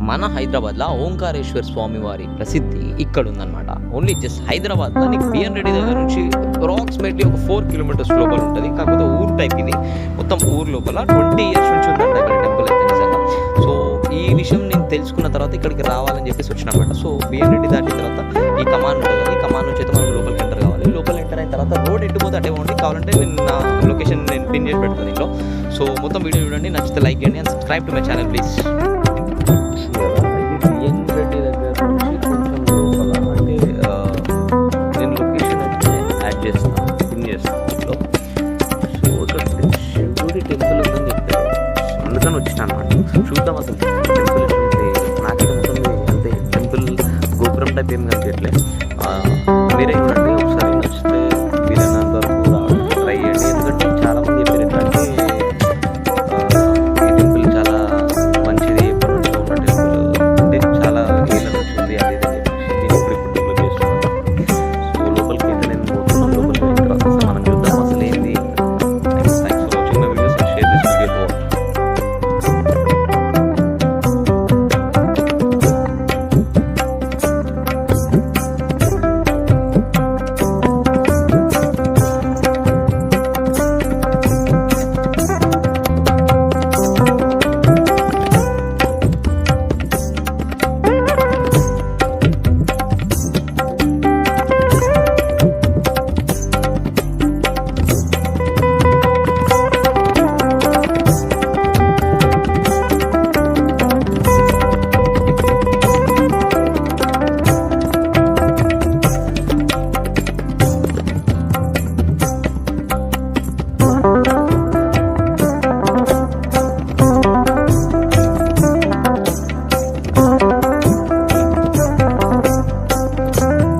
మన హైదరాబాద్లో ఓంకారేశ్వర స్వామి వారి ప్రసిద్ధి ఇక్కడ ఉందన్నమాట. ఓన్లీ జస్ట్ హైదరాబాద్లో నీకు బిఎన్ రెడ్డి దగ్గర నుంచి అప్రాక్సిమేట్లీ ఒక 4 కిలోమీటర్స్ లోపల ఉంటుంది. కాకపోతే ఊరు టైప్ ఇది, మొత్తం ఊరు లోపల 20 years నుంచి ఉందంట ఇక్కడ టెంపుల్ అయితే నిజంగా. సో ఈ విషయం నేను తెలుసుకున్న తర్వాత ఇక్కడికి రావాలని చెప్పేసి వచ్చినమాట. సో బిఎన్ రెడ్డి దాటిన తర్వాత ఈ కమాన్ ఉంటుంది కదా, ఈ కమాన్ నుంచి అయితే మనం లోపలికి ఎంటర్ కావాలి. లోపల ఎంటర్ అయిన తర్వాత రోడ్ ఎట్టుపోతే అటే పోండి. కావాలంటే నేను నా లొకేషన్ నేను పిన్ చేసి పెడతాను దీంట్లో. సో మొత్తం వీడియో చూడండి, నచ్చితే లైక్ చేయండి and subscribe to my channel please. BN Reddy దగ్గర నుంచి కొంచెం లోపల అంటే నేను లొకేషన్ అయితే యాడ్ చేస్తాను, పిన్ చేస్తాను దీంట్లో. సో ఇక్కడ శివుడి టెంపుల్ ఉందని చెప్పారు, అందుకని వచ్చిన అనమాట. చూద్దాం అసలు టెంపుల్ ఎట్లుంటే. నాకైతే మొత్తం అంతే టెంపుల్ గోపురం టైప్ ఏం కనిపించట్లేదు. మీరే చూడండి.